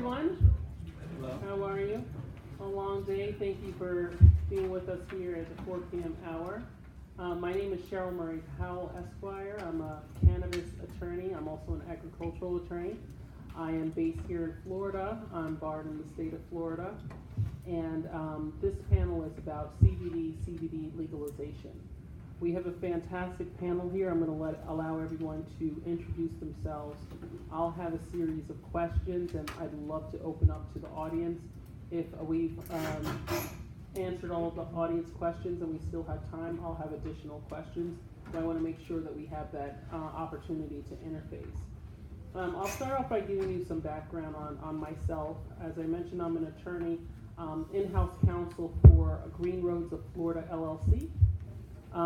everyone. Hello. How are you? A long day. Thank you for being with us here at the 4 p.m. hour. My name is Scheril Murray Powell, Esquire. I'm a cannabis attorney. I'm also an agricultural attorney. I am based here in Florida. I'm barred in the state of Florida. And this panel is about CBD legalization. We have a fantastic panel here. I'm going to allow everyone to introduce themselves. I'll have a series of questions, and I'd love to open up to the audience. If we've answered all of the audience questions and we still have time, I'll have additional questions. But I want to make sure that we have that opportunity to interface. I'll start off by giving you some background on myself. As I mentioned, I'm an attorney, in-house counsel for Green Roads of Florida, LLC.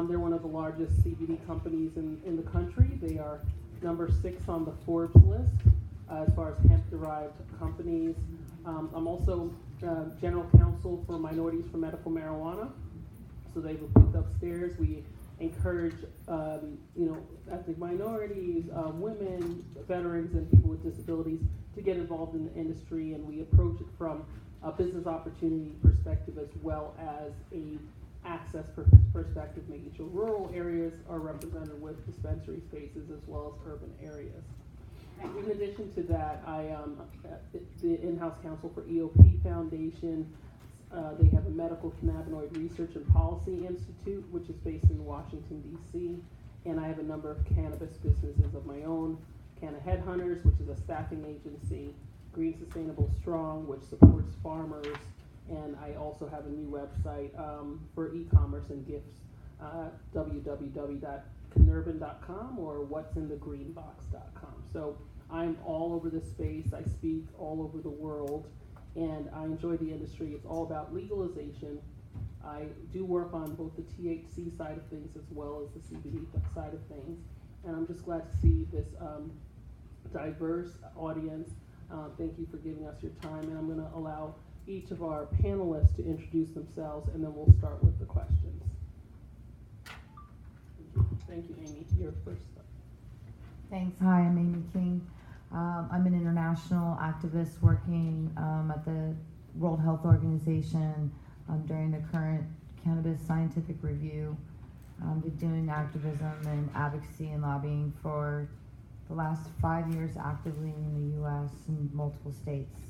They're one of the largest CBD companies in the country. They are number 6 on the Forbes list as far as hemp-derived companies. I'm also general counsel for Minorities for Medical Marijuana. So they have a booth upstairs. We encourage, ethnic minorities, women, veterans, and people with disabilities to get involved in the industry, and we approach it from a business opportunity perspective as well as a access perspective, making sure rural areas are represented with dispensary spaces as well as urban areas. In addition to that, I am the in-house counsel for EOP Foundation. They have a medical cannabinoid research and policy institute, which is based in Washington, D.C., and I have a number of cannabis businesses of my own. Canna Headhunters, which is a staffing agency, Green Sustainable Strong, which supports farmers, and I also have a new website for e-commerce and gifts, www.canurban.com or what'sinthegreenbox.com. So I'm all over the space. I speak all over the world, and I enjoy the industry. It's all about legalization. I do work on both the THC side of things as well as the CBD side of things, and I'm just glad to see this diverse audience. Thank you for giving us your time, and I'm going to allow each of our panelists to introduce themselves, and then we'll start with the questions. Thank you, Amy. You're first. Thanks. Hi, I'm Amy King. I'm an international activist working at the World Health Organization during the current Cannabis Scientific Review. I've been doing activism and advocacy and lobbying for the last 5 years actively in the U.S. and multiple states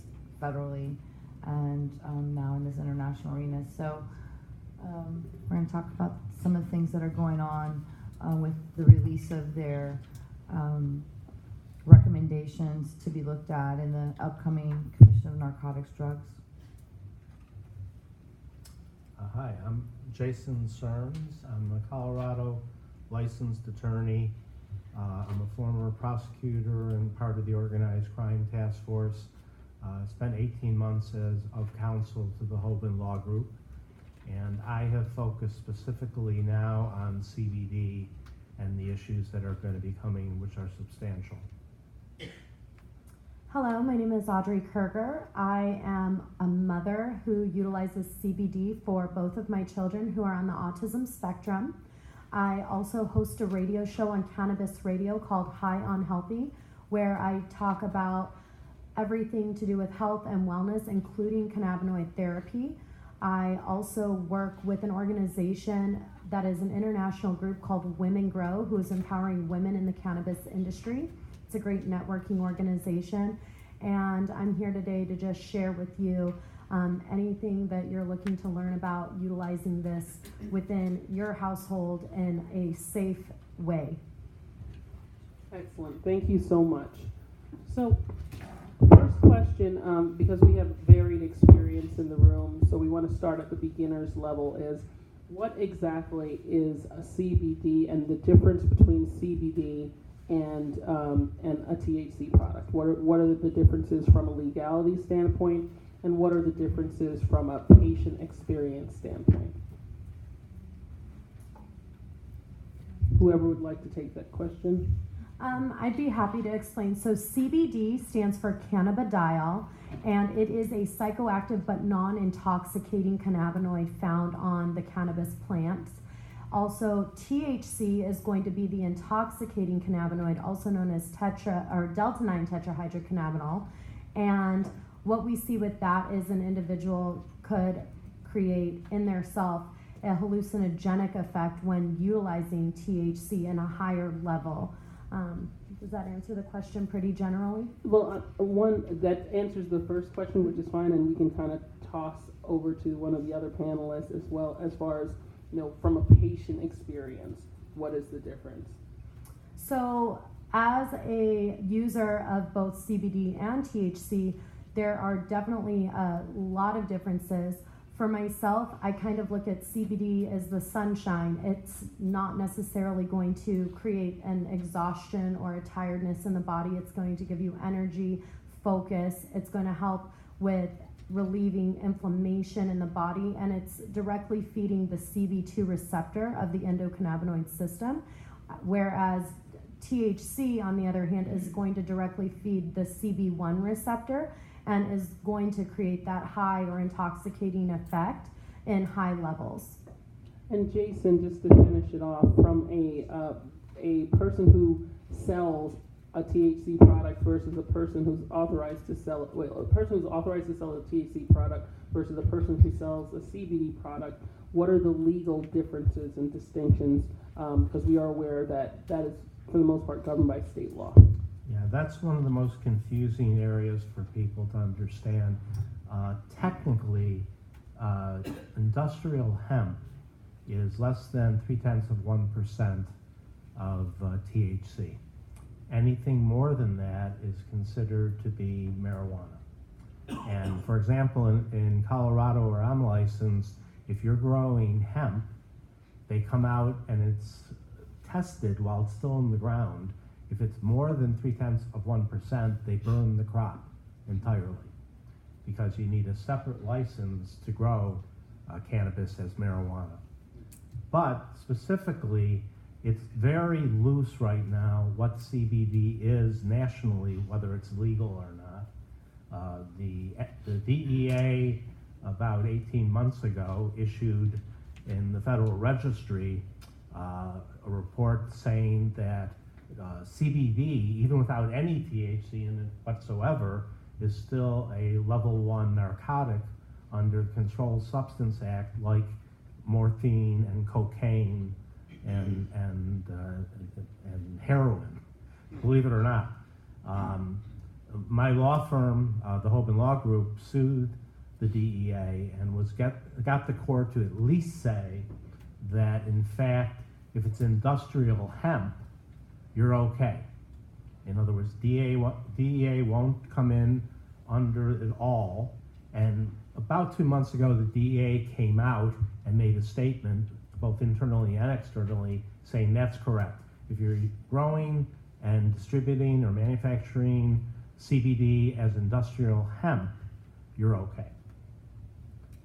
federally, and now in this international arena. So we're going to talk about some of the things that are going on with the release of their recommendations to be looked at in the upcoming Commission of Narcotics Drugs. Hi, I'm Jason Searns. I'm a Colorado licensed attorney. I'm a former prosecutor and part of the Organized Crime Task Force. Spent 18 months of counsel to the Hoban Law Group, and I have focused specifically now on CBD and the issues that are going to be coming, which are substantial. Hello, my name is Audrey Kerger. I am a mother who utilizes CBD for both of my children who are on the autism spectrum. I also host a radio show on Cannabis Radio called High on Healthy, where I talk about everything to do with health and wellness, including cannabinoid therapy. I also work with an organization that is an international group called Women Grow, who is empowering women in the cannabis industry. It's a great networking organization, and I'm here today to just share with you anything that you're looking to learn about utilizing this within your household in a safe way. Excellent. Thank you so much. So, first question, because we have varied experience in the room, so we want to start at the beginner's level, is what exactly is a CBD and the difference between CBD and a THC product? What are the differences from a legality standpoint, and what are the differences from a patient experience standpoint? Whoever would like to take that question. I'd be happy to explain. So CBD stands for cannabidiol, and it is a psychoactive but non-intoxicating cannabinoid found on the cannabis plants. Also, THC is going to be the intoxicating cannabinoid, also known as delta-9 tetrahydrocannabinol. And what we see with that is an individual could create in their self a hallucinogenic effect when utilizing THC in a higher level. Does that answer the question pretty generally? Well, one that answers the first question, which is fine, and we can kind of toss over to one of the other panelists as well, as far as, you know, from a patient experience, what is the difference? So, as a user of both CBD and THC, there are definitely a lot of differences. For myself, I kind of look at CBD as the sunshine. It's not necessarily going to create an exhaustion or a tiredness in the body. It's going to give you energy, focus. It's going to help with relieving inflammation in the body, and it's directly feeding the CB2 receptor of the endocannabinoid system, whereas THC, on the other hand, is going to directly feed the CB1 receptor and is going to create that high or intoxicating effect in high levels. And Jason, just to finish it off, from a person who sells a THC product versus a person who's authorized to sell it, a person who's authorized to sell a THC product versus a person who sells a CBD product, what are the legal differences and distinctions? Because we are aware that that is, for the most part, governed by state law. Yeah, that's one of the most confusing areas for people to understand. Technically, industrial hemp is less than 0.3% of THC. Anything more than that is considered to be marijuana. And for example, in Colorado, where I'm licensed, if you're growing hemp, they come out and it's tested while it's still in the ground. If it's more than 0.3%, they burn the crop entirely, because you need a separate license to grow cannabis as marijuana. But specifically, it's very loose right now what CBD is nationally, whether it's legal or not. The DEA about 18 months ago issued in the Federal Registry a report saying that CBD, even without any THC in it whatsoever, is still a level 1 narcotic under the Controlled Substance Act, like morphine and cocaine and heroin, believe it or not. My law firm, the Hoban Law Group, sued the DEA and got the court to at least say that, in fact, if it's industrial hemp, you're okay. In other words, DEA won't come in under it all. And about 2 months ago, the DEA came out and made a statement, both internally and externally, saying that's correct. If you're growing and distributing or manufacturing CBD as industrial hemp, you're okay.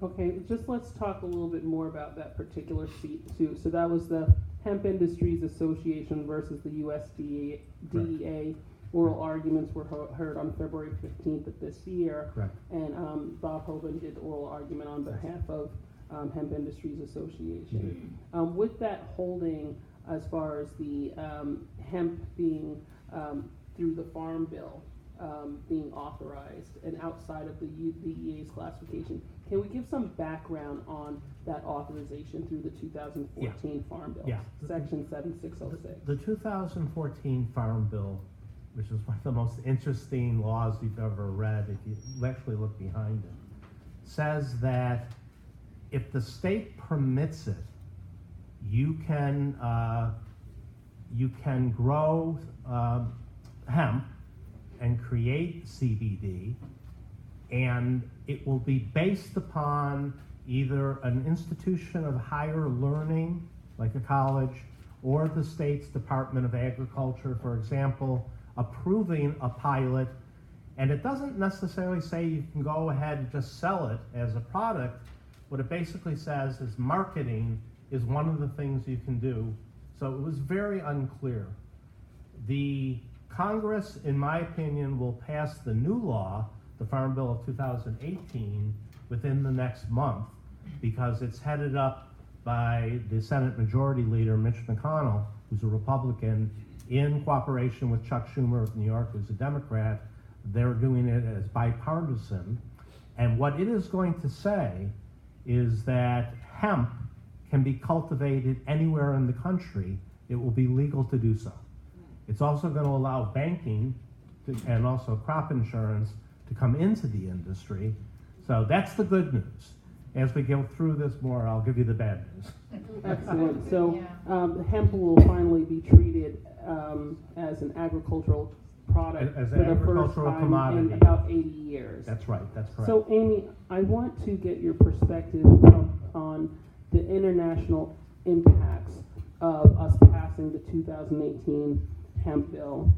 Okay, just let's talk a little bit more about that particular suit. So that was the Hemp Industries Association versus the USDA. DEA. Oral arguments were heard on February 15th of this year. Correct. And Bob Hoban did oral argument on behalf of Hemp Industries Association. With that holding, as far as the hemp being through the Farm Bill being authorized and outside of the DEA's classification, can we give some background on that authorization through the 2014 Farm Bill, Section 7606? The 2014 Farm Bill, which is one of the most interesting laws you've ever read, if you actually look behind it, says that if the state permits it, you can grow hemp and create CBD, and it will be based upon either an institution of higher learning, like a college, or the state's Department of Agriculture, for example, approving a pilot. And it doesn't necessarily say you can go ahead and just sell it as a product. What it basically says is marketing is one of the things you can do. So it was very unclear. The Congress, in my opinion, will pass the new law, the Farm Bill of 2018, within the next month, because it's headed up by the Senate Majority Leader, Mitch McConnell, who's a Republican, in cooperation with Chuck Schumer of New York, who's a Democrat, They're doing it as bipartisan. And what it is going to say is that hemp can be cultivated anywhere in the country. It will be legal to do so. It's also going to allow banking and also crop insurance to come into the industry. So that's the good news. As we go through this more, I'll give you the bad news. Excellent. So hemp will finally be treated as an agricultural product As for an the first agricultural time commodity. in about 80 years. That's right, that's correct. So Amy, I want to get your perspective on the international impacts of us passing the 2018 hemp bill,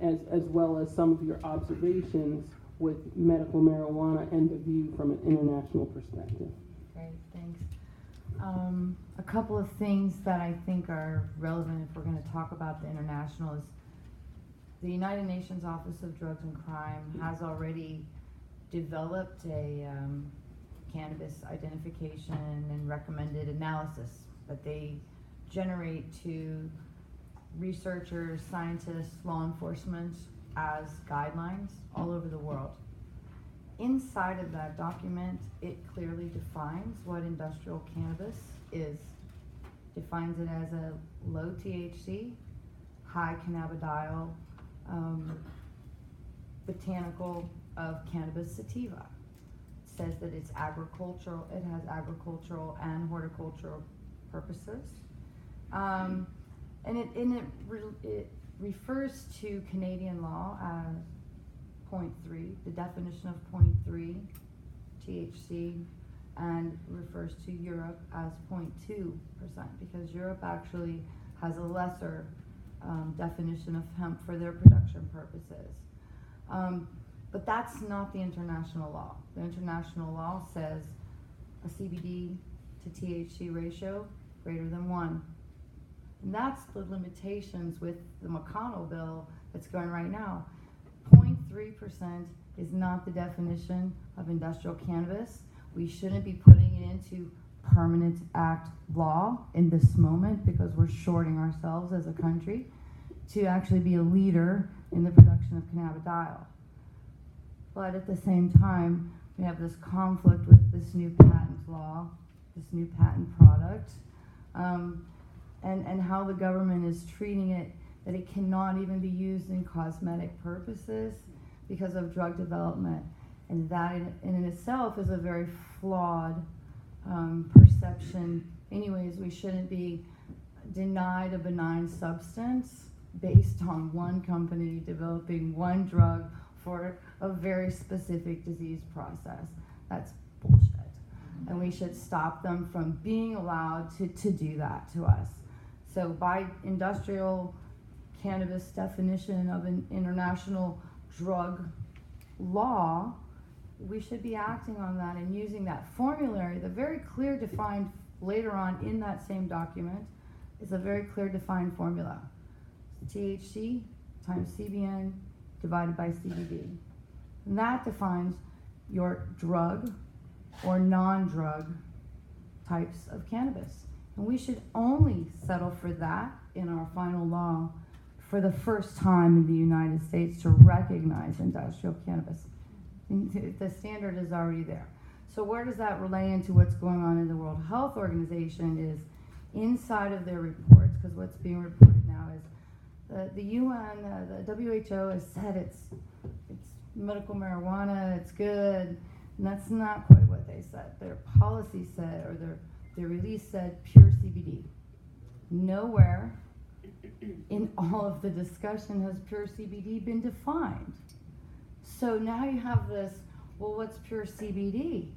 as well as some of your observations with medical marijuana and the view from an international perspective. Great, thanks. A couple of things that I think are relevant if we're going to talk about the international is the United Nations Office of Drugs and Crime has already developed a cannabis identification and recommended analysis that they generate to researchers, scientists, law enforcement as guidelines all over the world. Inside of that document, it clearly defines what industrial cannabis is. Defines it as a low THC, high cannabidiol, botanical of cannabis sativa. It says that it's agricultural, it has agricultural and horticultural purposes. And it refers to Canadian law as 0.3, the definition of 0.3 THC, and refers to Europe as 0.2%, because Europe actually has a lesser definition of hemp for their production purposes. But that's not the international law. The international law says a CBD to THC ratio greater than 1. And that's the limitations with the McConnell bill that's going right now. 0.3% is not the definition of industrial cannabis. We shouldn't be putting it into permanent act law in this moment because we're shorting ourselves as a country to actually be a leader in the production of cannabidiol. But at the same time, we have this conflict with this new patent law, this new patent product, and how the government is treating it, that it cannot even be used in cosmetic purposes because of drug development. And that in itself is a very flawed perception. Anyways, we shouldn't be denied a benign substance based on one company developing one drug for a very specific disease process. That's bullshit. And we should stop them from being allowed to do that to us. So by industrial cannabis definition of an international drug law, we should be acting on that and using that formulary, the very clear defined later on in that same document is a very clear defined formula. THC times CBN divided by CBD. And that defines your drug or non-drug types of cannabis. And we should only settle for that in our final law for the first time in the United States to recognize industrial cannabis. The standard is already there. So where does that relay into what's going on in the World Health Organization is inside of their reports, because what's being reported now is the UN, the WHO has said it's medical marijuana, it's good, and that's not quite what they said. Their policy said, or their release said, pure CBD. Nowhere in all of the discussion has pure CBD been defined. So now you have this, well, what's pure CBD?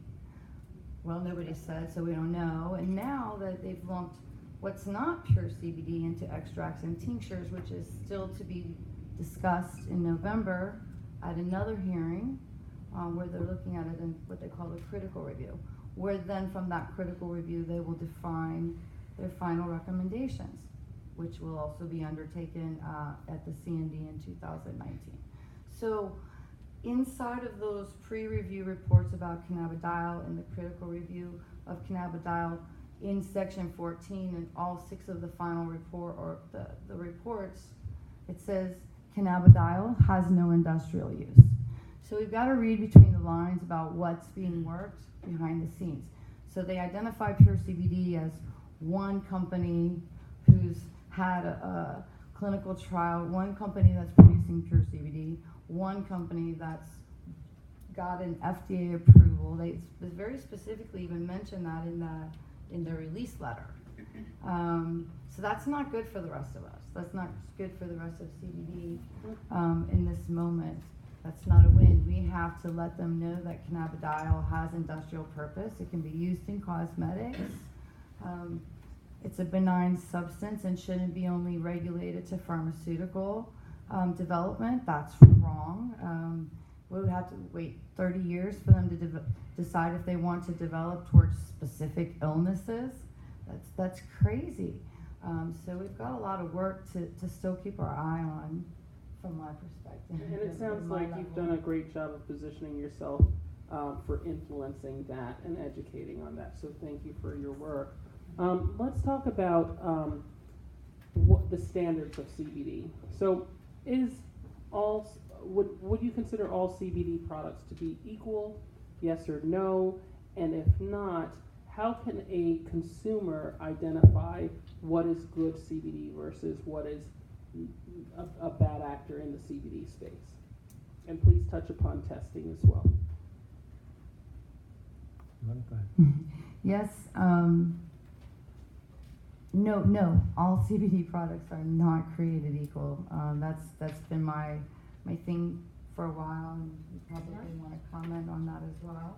Well, nobody said, so we don't know. And now that they've lumped what's not pure CBD into extracts and tinctures, which is still to be discussed in November at another hearing, where they're looking at it in what they call the critical review, where then from that critical review they will define their final recommendations, which will also be undertaken at the CND in 2019. So inside of those pre-review reports about cannabidiol and the critical review of cannabidiol in section 14 and all 6 of the final report or the reports, it says cannabidiol has no industrial use. So we've got to read between the lines about what's being worked behind the scenes. So they identify Pure CBD as one company who's had a clinical trial, one company that's producing Pure CBD, one company that's got an FDA approval. They very specifically even mentioned that in the release letter. So that's not good for the rest of us. That's not good for the rest of CBD in this moment. That's not a win. We have to let them know that cannabidiol has industrial purpose. It can be used in cosmetics. It's a benign substance and shouldn't be only regulated to pharmaceutical development. That's wrong. We would have to wait 30 years for them to decide if they want to develop towards specific illnesses. That's crazy. So we've got a lot of work to still keep our eye on from my perspective. And it sounds like you've done a great job of positioning yourself for influencing that and educating on that. So thank you for your work. Let's talk about what the standards of CBD. So would you consider all CBD products to be equal? Yes or no? And if not, how can a consumer identify what is good CBD versus what is a bad actor in the CBD space? And please touch upon testing as well. Go ahead. Yes. No. All CBD products are not created equal. That's been my thing for a while, and you probably want to comment on that as well.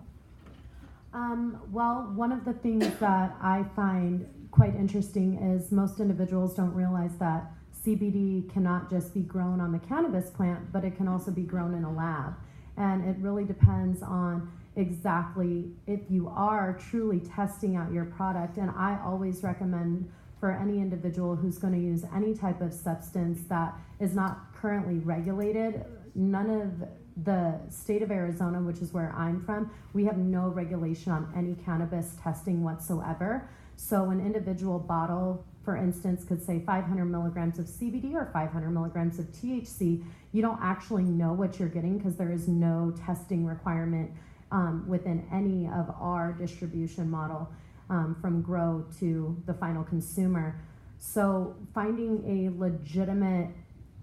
Well, one of the things that I find quite interesting is most individuals don't realize that CBD cannot just be grown on the cannabis plant, but it can also be grown in a lab. And it really depends on exactly if you are truly testing out your product. And I always recommend for any individual who's going to use any type of substance that is not currently regulated, none of the state of Arizona, which is where I'm from, we have no regulation on any cannabis testing whatsoever. So an individual bottle, for instance, could say 500 milligrams of CBD or 500 milligrams of THC. You don't actually know what you're getting because there is no testing requirement within any of our distribution model from grow to the final consumer. So finding a legitimate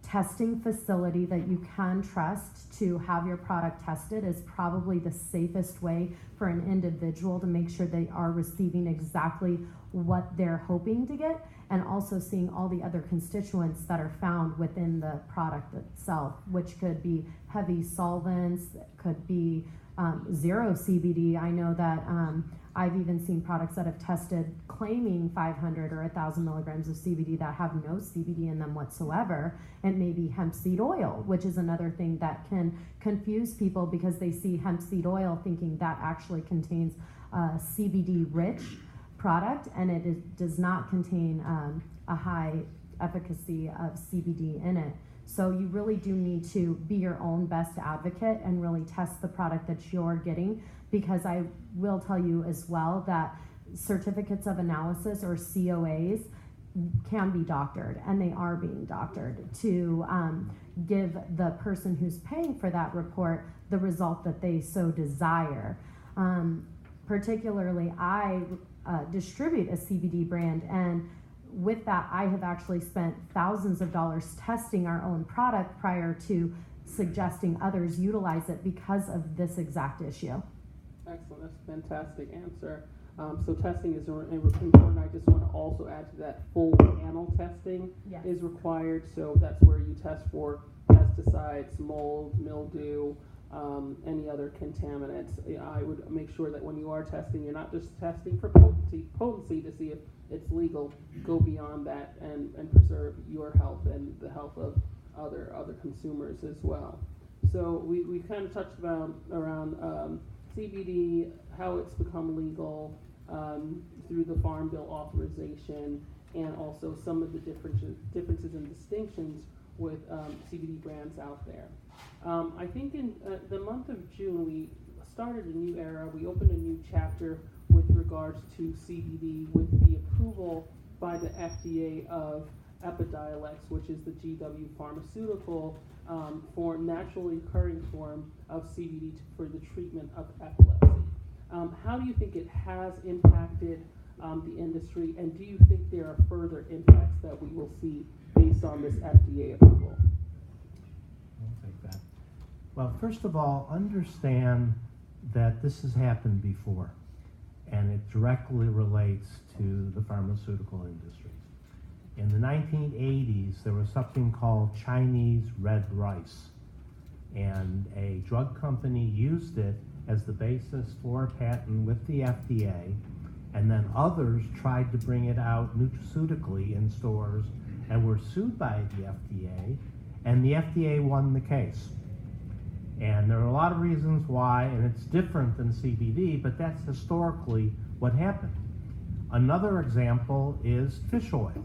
testing facility that you can trust to have your product tested is probably the safest way for an individual to make sure they are receiving exactly what they're hoping to get, and also seeing all the other constituents that are found within the product itself, which could be heavy solvents, could be zero CBD. I know that I've even seen products that have tested claiming 500 or 1,000 milligrams of CBD that have no CBD in them whatsoever. It may be hemp seed oil, which is another thing that can confuse people because they see hemp seed oil thinking that actually contains CBD rich product, and it does not contain a high efficacy of CBD in it. So you really do need to be your own best advocate and really test the product that you're getting, because I will tell you as well that certificates of analysis, or COAs, can be doctored, and they are being doctored to give the person who's paying for that report the result that they so desire. Particularly, I distribute a CBD brand, and with that, I have actually spent thousands of dollars testing our own product prior to suggesting others utilize it because of this exact issue. Excellent, that's a fantastic answer. So testing is important. I just want to also add to that, full panel testing is required. So that's where you test for pesticides, mold, mildew, any other contaminants. I would make sure that when you are testing, you're not just testing for potency to see if it's legal. Go beyond that and preserve your health and the health of other consumers as well. So we kind of touched around CBD, how it's become legal through the Farm Bill authorization, and also some of the differences and distinctions with CBD brands out there. I think in the month of June, we started a new era. We opened a new chapter with regards to CBD with the approval by the FDA of Epidiolex, which is the GW pharmaceutical naturally occurring form of CBD for the treatment of epilepsy. How do you think it has impacted the industry, and do you think there are further impacts that we will see based on this FDA approval? I'll take that. Well, first of all, understand that this has happened before, and it directly relates to the pharmaceutical industry. In the 1980s, there was something called Chinese red rice, and a drug company used it as the basis for a patent with the FDA, and then others tried to bring it out nutraceutically in stores and were sued by the FDA, and the FDA won the case. And there are a lot of reasons why, and it's different than CBD, but that's historically what happened. Another example is fish oil.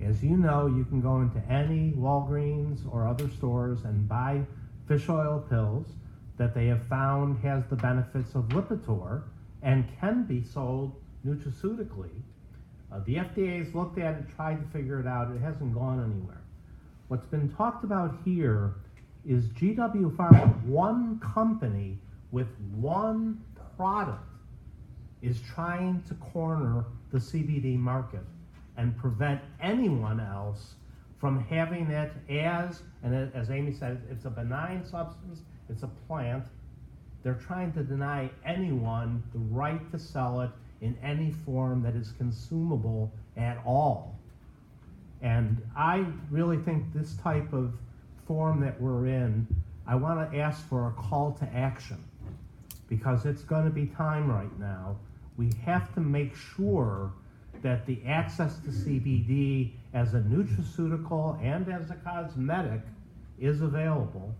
As you know, you can go into any Walgreens or other stores and buy fish oil pills that they have found has the benefits of Lipitor and can be sold nutraceutically. The FDA has looked at it, tried to figure it out. It hasn't gone anywhere. What's been talked about here is GW Pharma, one company with one product, is trying to corner the CBD market and prevent anyone else from having it as Amy said, it's a benign substance, it's a plant. They're trying to deny anyone the right to sell it in any form that is consumable at all. And I really think this type of form that we're in, I want to ask for a call to action, because it's going to be time right now. We have to make sure that the access to CBD as a nutraceutical and as a cosmetic is available.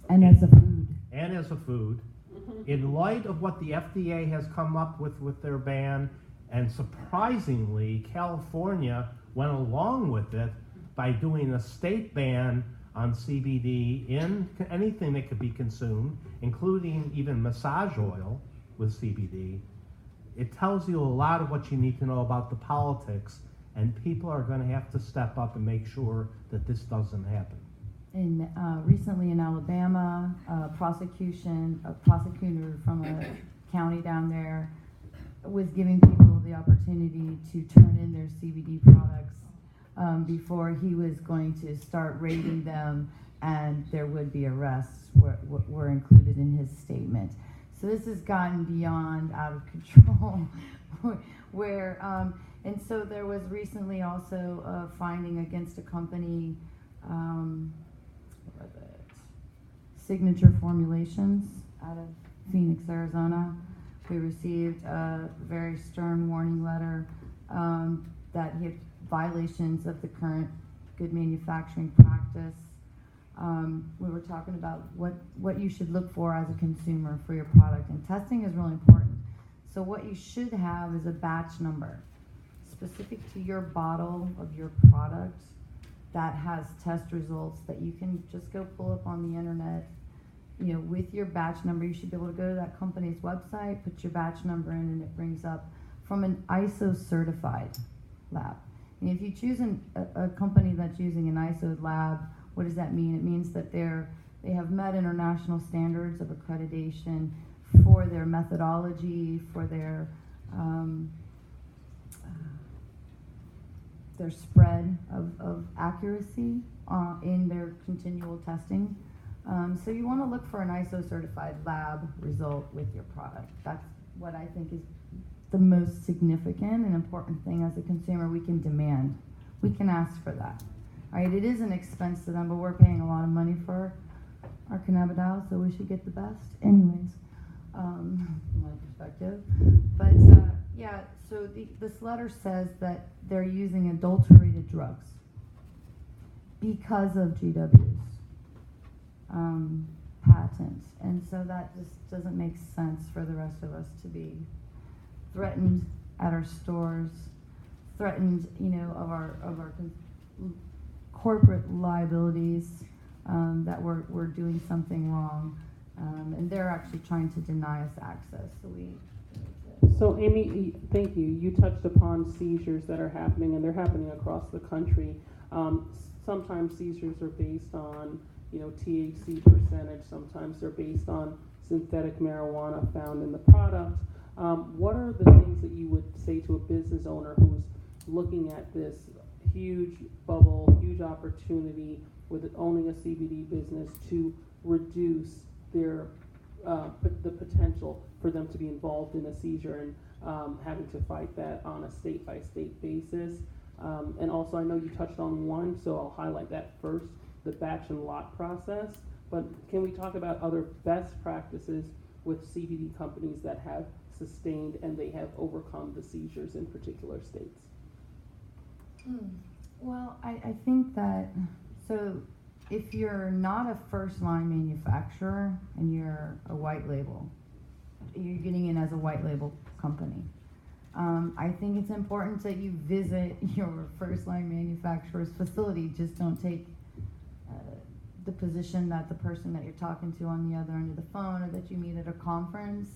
And as a food. And as a food. In light of what the FDA has come up with their ban, and surprisingly, California went along with it by doing a state ban on CBD in anything that could be consumed, including even massage oil with CBD. It tells you a lot of what you need to know about the politics, and people are going to have to step up and make sure that this doesn't happen. In recently in Alabama, a prosecutor from a county down there was giving people the opportunity to turn in their CBD products before he was going to start raiding them, and there would be arrests were included in his statement. So this has gotten beyond out of control. And so there was recently also a finding against a company, Signature Formulations out of Phoenix, Arizona. We received a very stern warning letter that he had violations of the current good manufacturing practice. We were talking about what you should look for as a consumer for your product, and testing is really important. So what you should have is a batch number specific to your bottle of your product that has test results that you can just go pull up on the internet. You know, with your batch number, you should be able to go to that company's website, put your batch number in, and it brings up from an ISO certified lab. And if you choose a company that's using an ISO lab, what does that mean? It means that they have met international standards of accreditation for their methodology, for their spread of accuracy in their continual testing. So you want to look for an ISO certified lab result with your product. That's what I think is the most significant and important thing as a consumer we can demand. We can ask for that. Right? It is an expense to them, but we're paying a lot of money for our cannabidiol, so we should get the best anyways, from my perspective. But yeah, so this letter says that they're using adulterated drugs because of GW's patents. And so that just doesn't make sense for the rest of us to be threatened at our stores, threatened, of our corporate liabilities, that we're doing something wrong, and they're actually trying to deny us access. So we So Amy, thank you. You touched upon seizures that are happening, and they're happening across the country. Sometimes seizures are based on, THC percentage. Sometimes they're based on synthetic marijuana found in the product. What are the things that you would say to a business owner who's looking at this huge bubble, huge opportunity with owning a CBD business to reduce their the potential for them to be involved in a seizure and having to fight that on a state-by-state basis? And also, I know you touched on one, so I'll highlight that first, the batch and lot process. But can we talk about other best practices with CBD companies that have sustained and they have overcome the seizures in particular states? Well, I think that, so if you're not a first line manufacturer and you're a white label, you're getting in as a white label company. I think it's important that you visit your first line manufacturer's facility. Just don't take the position that the person that you're talking to on the other end of the phone or that you meet at a conference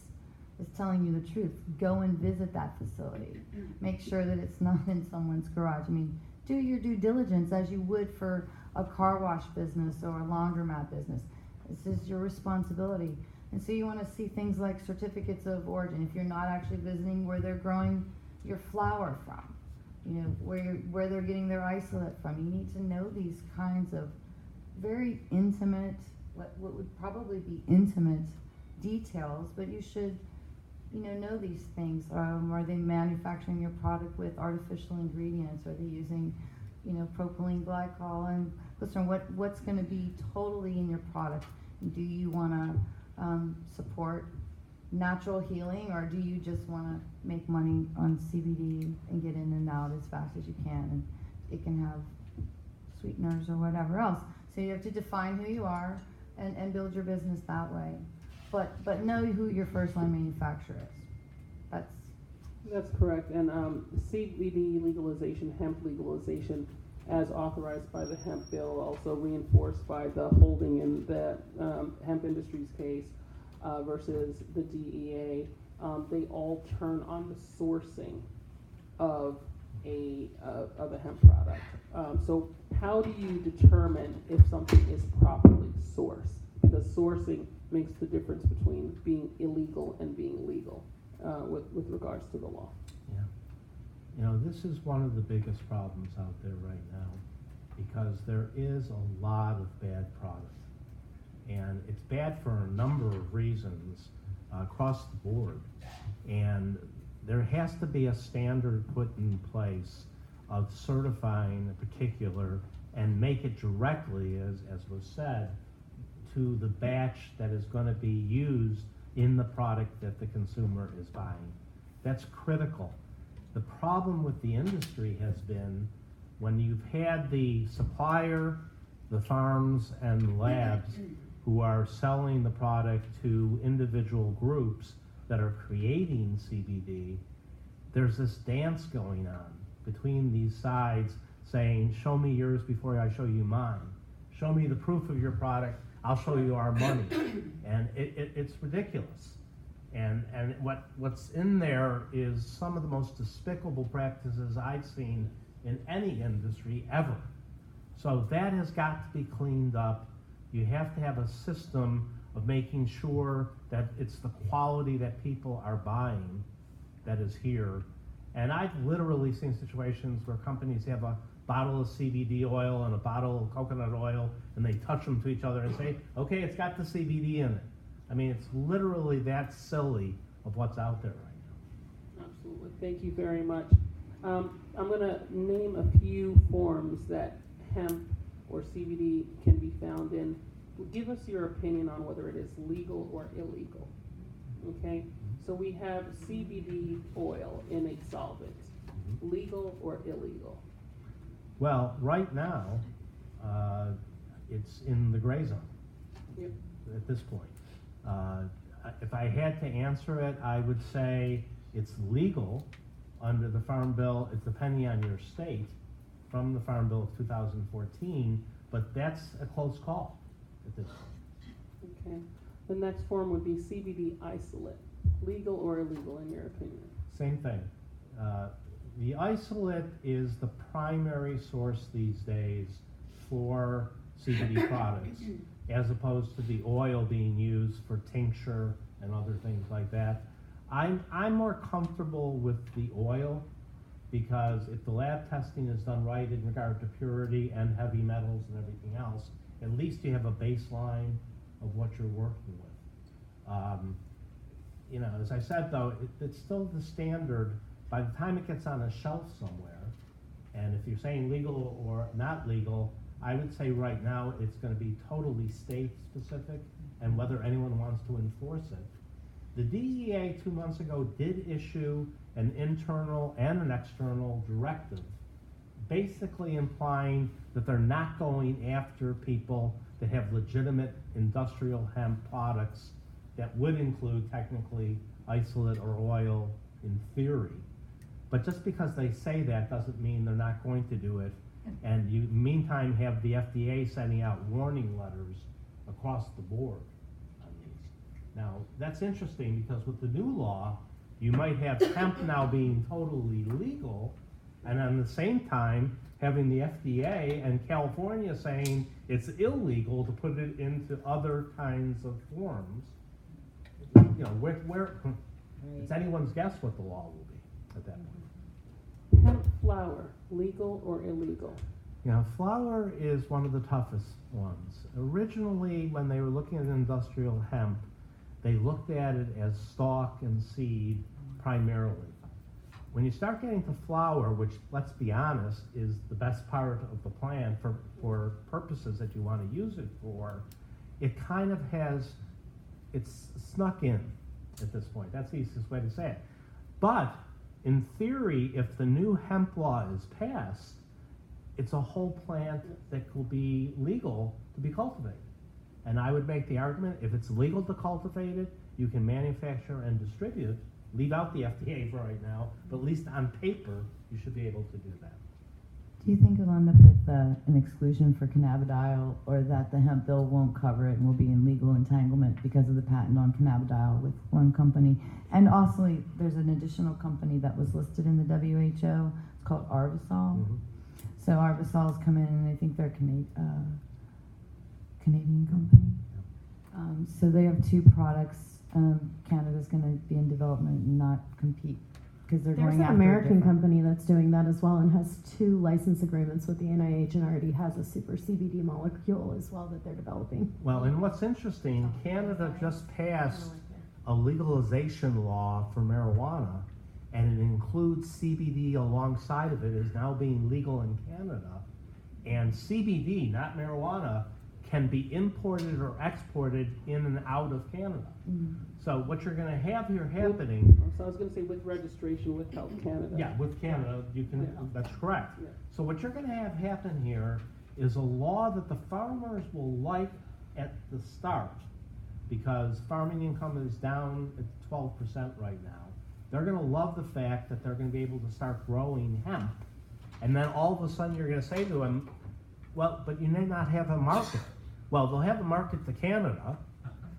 is telling you the truth. Go and visit that facility. Make sure that it's not in someone's garage. I mean, do your due diligence as you would for a car wash business or a laundromat business. This is your responsibility. And so you want to see things like certificates of origin. If you're not actually visiting where they're growing your flour from, where they're getting their isolate from. You need to know these kinds of very intimate, what would probably be intimate details, but you should, know these things. Are they manufacturing your product with artificial ingredients? Are they using, propylene glycol and glycerin? What's going to be totally in your product? Do you want to support natural healing, or do you just want to make money on CBD and get in and out as fast as you can? And it can have sweeteners or whatever else. So you have to define who you are and build your business that way. But know who your first line manufacturer is. That's correct. And CBD legalization, hemp legalization, as authorized by the hemp bill, also reinforced by the holding in the hemp industry's case versus the DEA, they all turn on the sourcing of a hemp product. So how do you determine if something is properly sourced? Because sourcing makes the difference between being illegal and being legal with regards to the law. Yeah. This is one of the biggest problems out there right now because there is a lot of bad product. And it's bad for a number of reasons across the board. And there has to be a standard put in place of certifying a particular and make it directly, as was said, to the batch that is going to be used in the product that the consumer is buying. That's critical. The problem with the industry has been when you've had the supplier, the farms, and labs who are selling the product to individual groups that are creating CBD, there's this dance going on between these sides saying, show me yours before I show you mine. Show me the proof of your product, I'll show you our money. And it's ridiculous. And what's in there is some of the most despicable practices I've seen in any industry ever. So that has got to be cleaned up. You have to have a system of making sure that it's the quality that people are buying that is here. And I've literally seen situations where companies have a bottle of CBD oil and a bottle of coconut oil, and they touch them to each other and say, okay, it's got the CBD in it. I mean, it's literally that silly of what's out there right now. Absolutely. Thank you very much. I'm going to name a few forms that hemp or CBD can be found in. Give us your opinion on whether it is legal or illegal. Okay? So we have CBD oil in a solvent. Legal or illegal? Well, right now, it's in the gray zone. Yep. At this point. If I had to answer it, I would say it's legal under the Farm Bill. It's depending on your state from the Farm Bill of 2014, but that's a close call at this point. Okay. The next form would be CBD isolate. legal or illegal in your opinion? Same thing. The isolate is the primary source these days for CBD products, as opposed to the oil being used for tincture and other things like that. I'm more comfortable with the oil, because if the lab testing is done right in regard to purity and heavy metals and everything else, at least you have a baseline of what you're working with. You know, as I said though, it's still the standard. By the time it gets on a shelf somewhere, and if you're saying legal or not legal, I would say right now it's going to be totally state specific and whether anyone wants to enforce it. The DEA 2 months ago did issue an internal and an external directive, basically implying that they're not going after people that have legitimate industrial hemp products that would include technically isolate or oil in theory. But just because they say that doesn't mean they're not going to do it. And you, meantime, have the FDA sending out warning letters across the board on these. Now, that's interesting because with the new law, you might have hemp now being totally legal, and at the same time, having the FDA and California saying it's illegal to put it into other kinds of forms. You know, where it's anyone's guess what the law will be at that point. Hemp flower, legal or illegal? You know, flower is one of the toughest ones. Originally, when they were looking at industrial hemp, they looked at it as stalk and seed primarily. When you start getting to flower, which, let's be honest, is the best part of the plant for purposes that you want to use it for, it kind of has, it's snuck in at this point. That's the easiest way to say it. But in theory, if the new hemp law is passed, it's a whole plant that will be legal to be cultivated. And I would make the argument, if it's legal to cultivate it, you can manufacture and distribute it. Leave out the FDA for right now, but at least on paper, you should be able to do that. Do you think it'll end up with an exclusion for cannabidiol, or that the hemp bill won't cover it and will be in legal entanglement because of the patent on cannabidiol with one company? And also, there's an additional company that was listed in the WHO. It's called Arvisol. Mm-hmm. So Arvisol's come in, and I think they're a Canadian company. So they have two products. Canada's going to be in development and not compete because they're There's going an after American different- company that's doing that as well and has 2 license agreements with the NIH and already has a super CBD molecule as well that they're developing. Well, and what's interesting, Canada just passed a legalization law for marijuana, and it includes CBD alongside of it, is now being legal in Canada. And CBD, not marijuana, can be imported or exported in and out of Canada. Mm. So what you're going to have here happening, So I was going to say with registration with Health Canada. yeah, with Canada, you can, Yeah. that's correct. Yeah. So what you're going to have happen here is a law that the farmers will like at the start, because farming income is down at 12% right now. They're going to love the fact that they're going to be able to start growing hemp, and then all of a sudden you're going to say to them, well, but you may not have a market. Well, they'll have a market to Canada,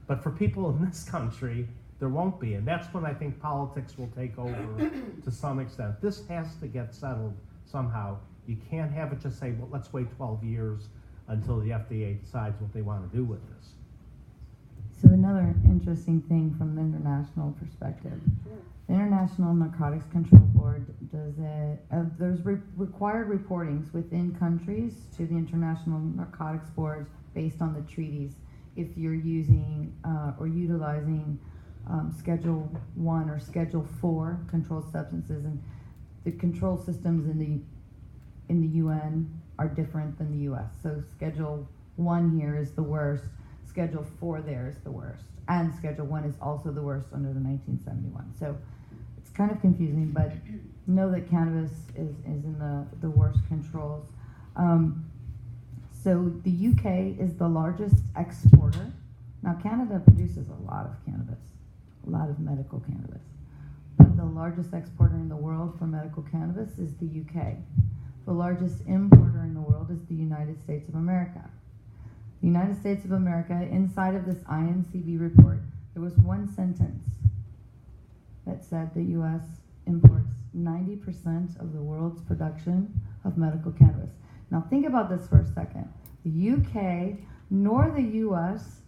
but for people in this country, there won't be. And that's when I think politics will take over to some extent. This has to get settled somehow. You can't have it just say, well, let's wait 12 years until the FDA decides what they want to do with this. So another interesting thing from the international perspective, the International Narcotics Control Board does there's required reportings within countries to the International Narcotics Board based on the treaties if you're using or utilizing Schedule 1 or Schedule 4 controlled substances, and the control systems in the UN are different than the US. So Schedule 1 here is the worst, Schedule 4 there is the worst, and Schedule 1 is also the worst under the 1971. So it's kind of confusing, but know that cannabis is in the worst controls. So the UK is the largest exporter. Now Canada produces a lot of cannabis, a lot of medical cannabis. But the largest exporter in the world for medical cannabis is the UK. The largest importer in the world is the United States of America. The United States of America, inside of this INCB report, there was one sentence that said the U.S. imports 90% of the world's production of medical cannabis. Now think about this for a second. The UK nor the U.S.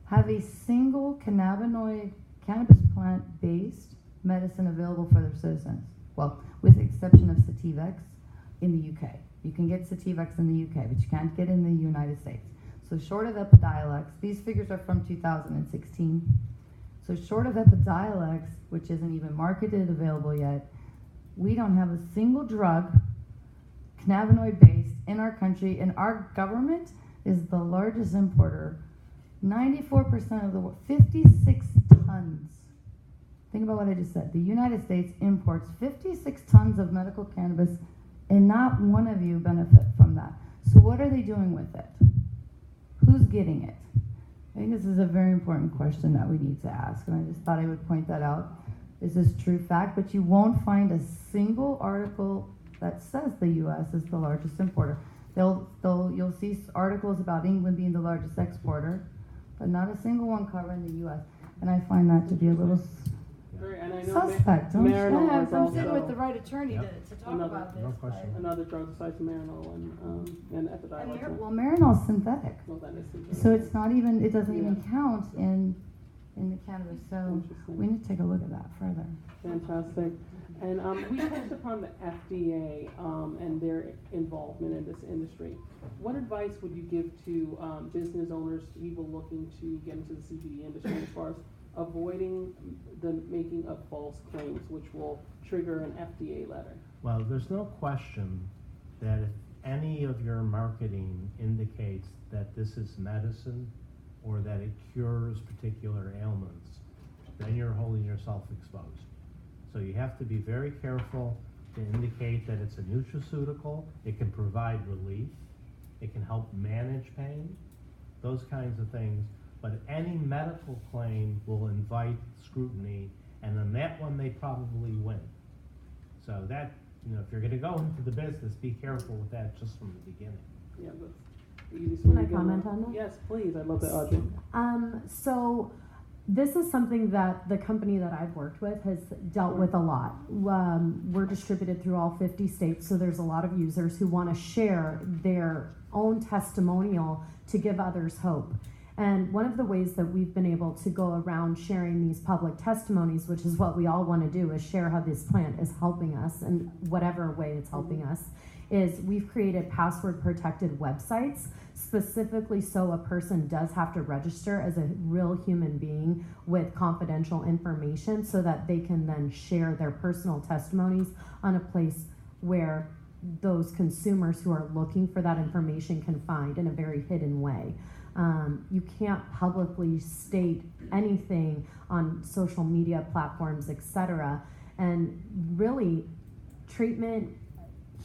have a single cannabinoid cannabis plant-based medicine available for their citizens. Well, with the exception of Sativex in the UK. You can get Sativex in the UK, but you can't get it in the United States. So short of Epidiolex, these figures are from 2016. So short of Epidiolex, which isn't even marketed, available yet, we don't have a single drug, cannabinoid-based, in our country, and our government is the largest importer. 94% of the world, 56 tons. Think about what I just said. The United States imports 56 tons of medical cannabis, and not one of you benefit from that. So what are they doing with it? Who's getting it? I think this is a very important question that we need to ask, and I just thought I would point that out. Is this true fact? But you won't find a single article that says the U.S. is the largest importer. You'll see articles about England being the largest exporter, but not a single one covering the U.S. And I find that to be a little And I know suspect. Don't you? Marinol Yeah, is I'm sitting also with the right attorney Yep. to talk Another- about this. no question. another drug besides Marinol and Epidiolex. Well, Marinol's synthetic, Well, that is synthetic. so it's not even. It doesn't Yeah. even count in the cannabis. So Interesting. we need to take a look at that further. Fantastic. And we touched upon the FDA and their involvement in this industry. What advice would you give to business owners, people looking to get into the CBD industry as far as avoiding the making of false claims, which will trigger an FDA letter? Well, there's no question that if any of your marketing indicates that this is medicine or that it cures particular ailments, then you're holding yourself exposed. So you have to be very careful to indicate that it's a nutraceutical, it can provide relief, it can help manage pain, those kinds of things. But any medical claim will invite scrutiny, and on that one, they probably win. So that, if you're gonna go into the business, be careful with that just from the beginning. Yeah, that's the easiest Can way I to get comment around. on that? Yes, please. I'd love that, Audrey. So this is something that the company that I've worked with has dealt with a lot. We're distributed through all 50 states, so there's a lot of users who want to share their own testimonial to give others hope. And one of the ways that we've been able to go around sharing these public testimonies, which is what we all want to do, is share how this plant is helping us in whatever way it's helping us, is we've created password protected websites specifically so a person does have to register as a real human being with confidential information so that they can then share their personal testimonies on a place where those consumers who are looking for that information can find in a very hidden way. You can't publicly state anything on social media platforms, etc. And really, treatment,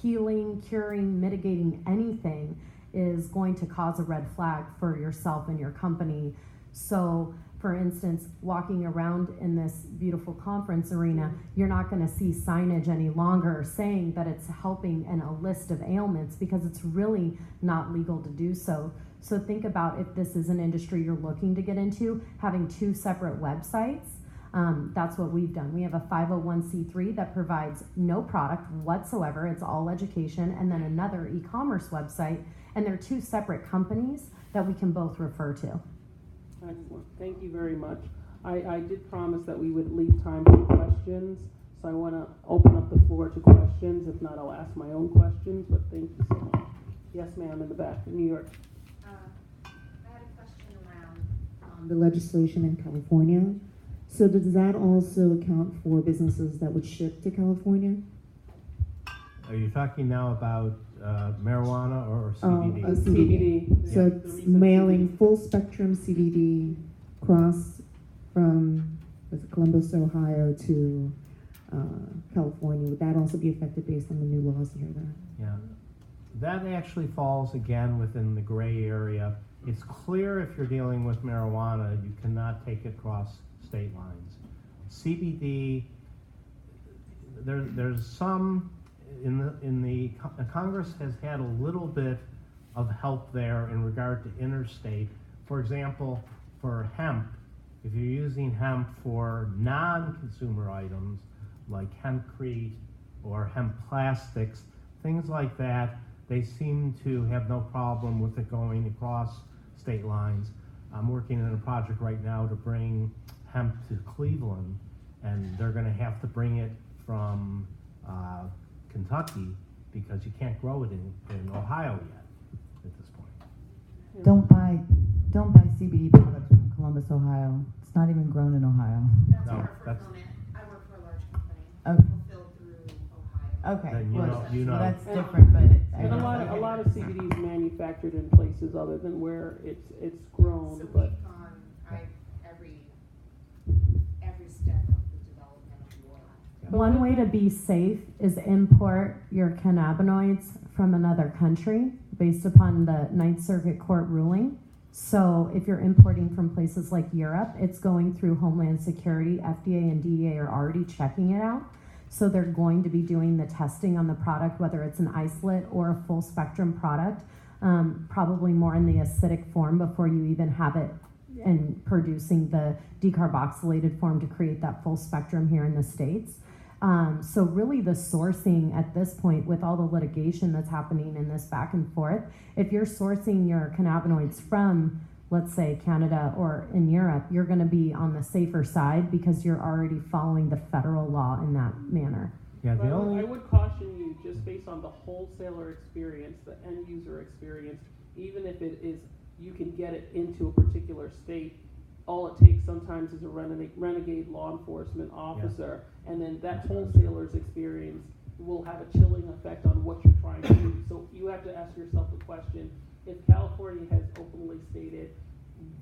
healing, curing, mitigating anything is going to cause a red flag for yourself and your company. So, for instance, walking around in this beautiful conference arena, you're not going to see signage any longer saying that it's helping in a list of ailments because it's really not legal to do so. So think about if this is an industry you're looking to get into, having two separate websites. That's what we've done. We have a 501c3 that provides no product whatsoever. It's all education, and then another e-commerce website. And they're two separate companies that we can both refer to. Excellent. Thank you very much. I did promise that we would leave time for questions, so I want to open up the floor to questions. If not, I'll ask my own questions, but thank you so much. Yes, ma'am, in the back, in New York. I had a question around the legislation in California. So does that also account for businesses that would ship to California? Are you talking now about marijuana or CBD? CBD. So Yeah, the it's recent mailing CBD. full spectrum CBD across from Columbus, Ohio to California. Would that also be affected based on the new laws here there? Yeah, that actually falls again within the gray area. It's clear if you're dealing with marijuana, you cannot take it across state lines. CBD, there's some Congress has had a little bit of help there in regard to interstate. For example, for hemp, If you're using hemp for non-consumer items like hempcrete or hemp plastics, things like that, they seem to have no problem with it going across state lines. I'm working on a project right now to bring hemp to Cleveland, and they're gonna have to bring it from Kentucky because you can't grow it in Ohio yet at this point. Don't buy CBD products from Columbus, Ohio. It's not even grown in Ohio. That's No, our that's- fulfillment. I work for a large company. Okay. Fulfilled through Ohio. Okay, Then you well, know. that's different, but And a lot of CBD is manufactured in places other than where it's grown, So but we've gone, every step of the development of the oil. One way to be safe is import your cannabinoids from another country based upon the Ninth Circuit Court ruling. So if you're importing from places like Europe, it's going through Homeland Security. FDA and DEA are already checking it out. So they're going to be doing the testing on the product, whether it's an isolate or a full spectrum product, probably more in the acidic form before you even have it and producing the decarboxylated form to create that full spectrum here in the States. So really the sourcing at this point with all the litigation that's happening in this back and forth, if you're sourcing your cannabinoids from, let's say, Canada or in Europe, you're gonna be on the safer side because you're already following the federal law in that manner. Yeah, But the I only, would caution you, just based on the wholesaler experience, the end user experience, even if it is, you can get it into a particular state, all it takes sometimes is a renegade law enforcement officer, and then that wholesaler's experience will have a chilling effect on what you're trying to do. So you have to ask yourself the question, if California has openly stated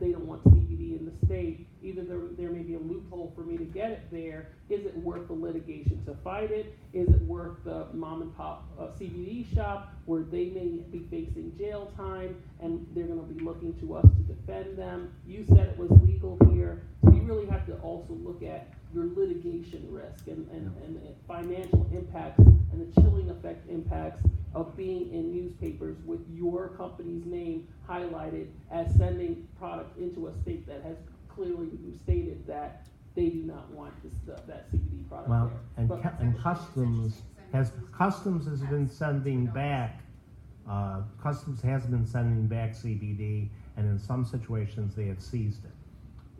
they don't want CBD in the state, even though there may be a loophole for me to get it there, is it worth the litigation to fight it? Is it worth the mom and pop CBD shop where they may be facing jail time and they're gonna be looking to us to defend them? You said it was legal here, so you really have to also look at your litigation risk and financial impacts and the chilling effect impacts of being in newspapers with your company's name highlighted as sending product into a state that has clearly stated that they do not want that CBD product well, there. and, But- and Customs has been sending back, Customs has been sending back CBD, and in some situations they have seized it.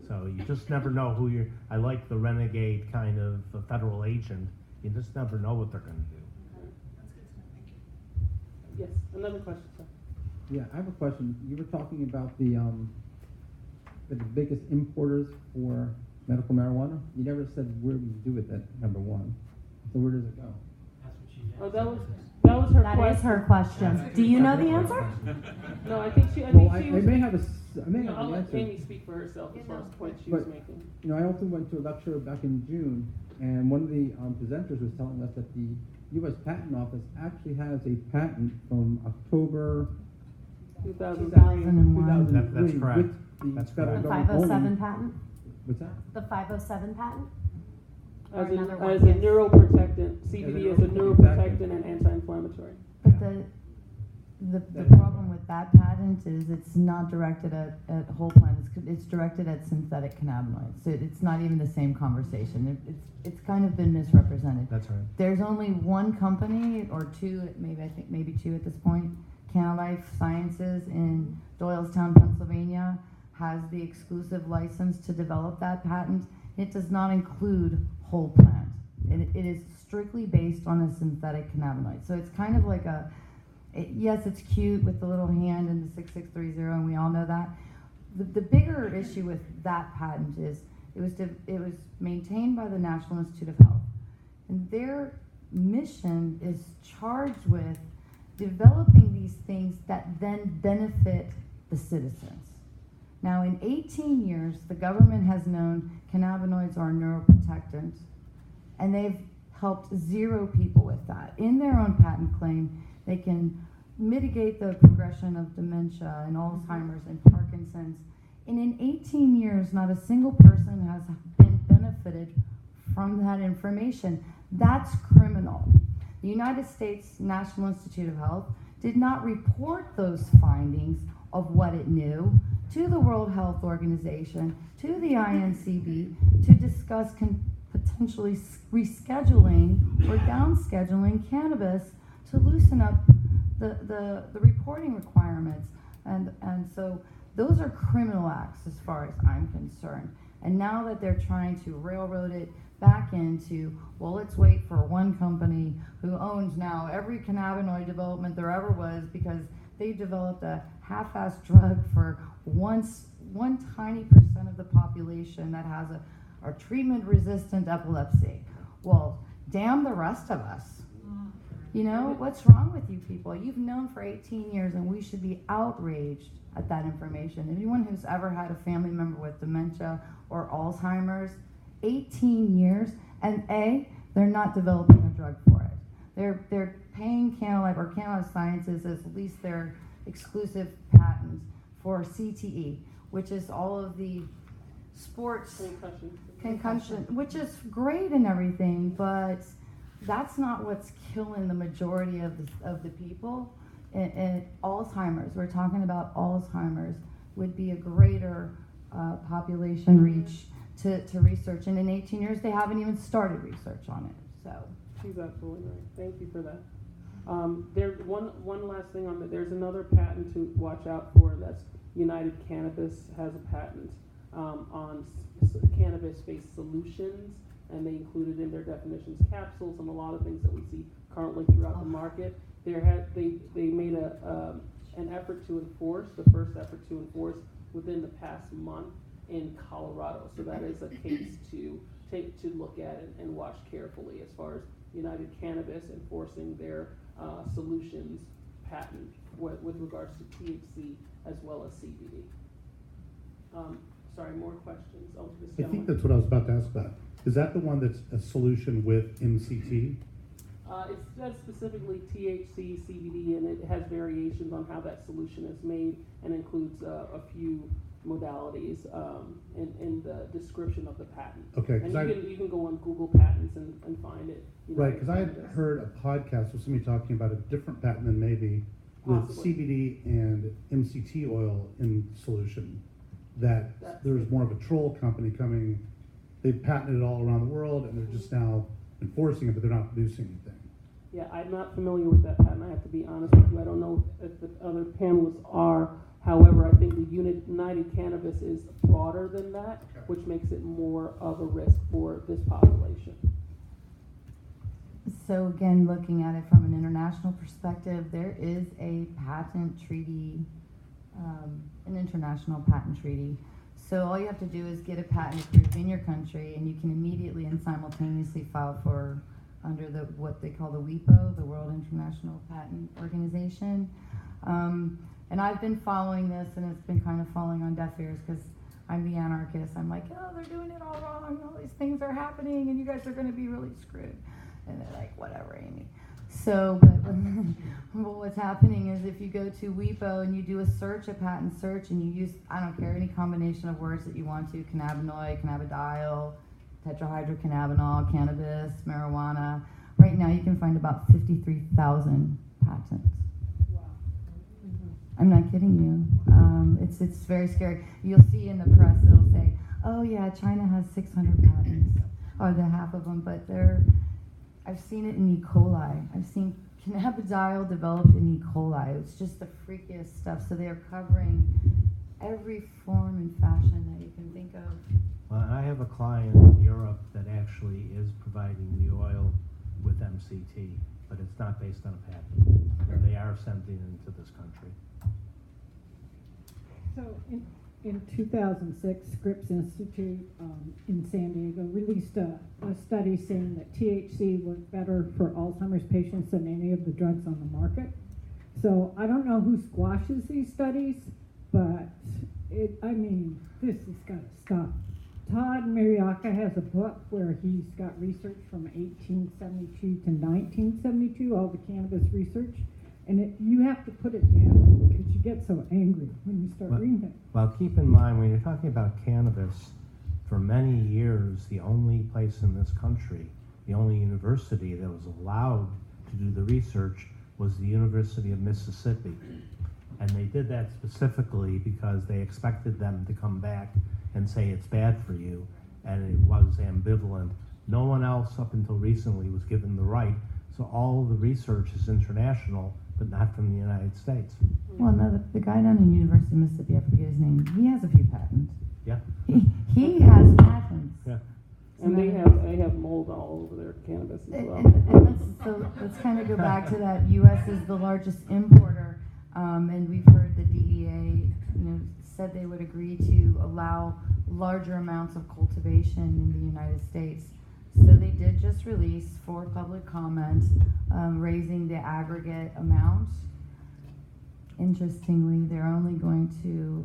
So you just never know who you're, I like the renegade kind of a federal agent, you just never know what they're gonna do. Yes, another question, sir. Yeah, I have a question. You were talking about the biggest importers for medical marijuana. You never said where we do with it, number one. So where does it go? Oh, that was her That question. is her question. Do you know the answer? No, I think she Well, was. I may have No, I'll an let answer. Amy speak for herself as far as the point she was But- making. You know, I also went to a lecture back in June, and one of the presenters was telling us that the U.S. Patent Office actually has a patent from October 2003. 2003 That's correct. with the That's federal correct. The government 507 owning- patent? What's that? The 507 patent? Or As another a one, yes. yes. neuroprotectant, CBD is a neuroprotectant Exactly. and anti-inflammatory. But the problem with that patent is it's not directed at whole plants. It's directed at synthetic cannabinoids. So it's not even the same conversation. It's kind of been misrepresented. That's right. There's only one company or two, maybe two at this point. Canalife Sciences in Doylestown, Pennsylvania, has the exclusive license to develop that patent. It does not include whole plant. It is strictly based on a synthetic cannabinoid. So it's kind of like yes, it's cute with the little hand and the 6630, and we all know that. The bigger issue with that patent is it was maintained by the National Institute of Health, and their mission is charged with developing these things that then benefit the citizens. Now, in 18 years, the government has known cannabinoids are neuroprotectant, and they've helped 0 people with that. In their own patent claim, they can mitigate the progression of dementia and Alzheimer's and Parkinson's. And in 18 years, not a single person has been benefited from that information. That's criminal. The United States National Institute of Health did not report those findings of what it knew to the World Health Organization, to the INCB, to discuss potentially rescheduling or downscheduling cannabis to loosen up the reporting requirements. And so those are criminal acts as far as I'm concerned. And now that they're trying to railroad it back into, well, let's wait for one company who owns now every cannabinoid development there ever was because they developed a half-assed drug for one tiny % of the population that has a treatment-resistant epilepsy. Well, damn the rest of us. You know, what's wrong with you people? You've known for 18 years and we should be outraged at that information. Anyone who's ever had a family member with dementia or Alzheimer's, 18 years, and they're not developing a drug for it. They're paying Cannabis Sciences as at least their exclusive patents for CTE, which is all of the sports concussion, which is great and everything, but that's not what's killing the majority of the people. And Alzheimer's, we're talking about Alzheimer's, would be a greater population reach to research. And in 18 years, they haven't even started research on it. So she's absolutely right. Thank you for that. There's one last thing on that. There's another patent to watch out for. That's United Cannabis has a patent on cannabis-based solutions, and they included in their definitions capsules and a lot of things that we see currently throughout the market. They made an effort to enforce, the first effort to enforce within the past month in Colorado. So that is a case to look at and watch carefully as far as United Cannabis enforcing their solutions patent with regards to THC as well as CBD. Sorry, more questions? Oh, this I think that's what I was about to ask about. Is that the one that's a solution with MCT? It says specifically THC, CBD, and it has variations on how that solution is made and includes a few modalities in the description of the patent. Okay, and you can go on Google Patents and find it. Right, because I had heard a podcast with somebody talking about a different patent than maybe with Possibly. CBD and MCT oil in solution. That's there's more of a troll company coming. They've patented it all around the world, and they're just now enforcing it, but they're not producing anything. Yeah, I'm not familiar with that patent. I have to be honest with you. I don't know if the other panelists are. However, I think the United Cannabis is broader than that, which makes it more of a risk for this population. So again, looking at it from an international perspective, there is a patent treaty, an international patent treaty. So all you have to do is get a patent approved in your country, and you can immediately and simultaneously file for under what they call the WIPO, the World International Patent Organization. And I've been following this, and it's been kind of falling on deaf ears because I'm the anarchist. I'm like, oh, they're doing it all wrong. All these things are happening, and you guys are going to be really screwed. And they're like, whatever, Amy. So, but what's happening is if you go to WIPO and you do a search, a patent search, and you use, I don't care, any combination of words that you want to, cannabinoid, cannabidiol, tetrahydrocannabinol, cannabis, marijuana. Right now you can find about 53,000 patents. Wow. I'm not kidding you. It's very scary. You'll see in the press, it'll say, oh yeah, China has 600 patents, or the half of them, but I've seen it in E. coli. I've seen cannabidiol developed in E. coli. It's just the freakiest stuff. So they're covering every form and fashion that you can think of. Well, I have a client in Europe that actually is providing the oil with MCT, but it's not based on a patent. They are sending it into this country. So in 2006, Scripps Institute in San Diego released a study saying that THC was better for Alzheimer's patients than any of the drugs on the market. So I don't know who squashes these studies, but this has got to stop. Todd Mariaka has a book where he's got research from 1872 to 1972, all the cannabis research. And you have to put it down because you get so angry when you start reading it. Well, keep in mind, when you're talking about cannabis, for many years, the only place in this country, the only university that was allowed to do the research was the University of Mississippi. And they did that specifically because they expected them to come back and say it's bad for you, and it was ambivalent. No one else up until recently was given the right, so all of the research is international, but not from the United States. Well, no, the guy down in University of Mississippi, I forget his name, he has a few patents. Yeah. He has patents. Yeah. And they have mold all over their cannabis as well. And let's kind of go back to that. U.S. is the largest importer, and we've heard the DEA, said they would agree to allow larger amounts of cultivation in the United States. So they did just release for public comment, raising the aggregate amount. Interestingly, they're only going to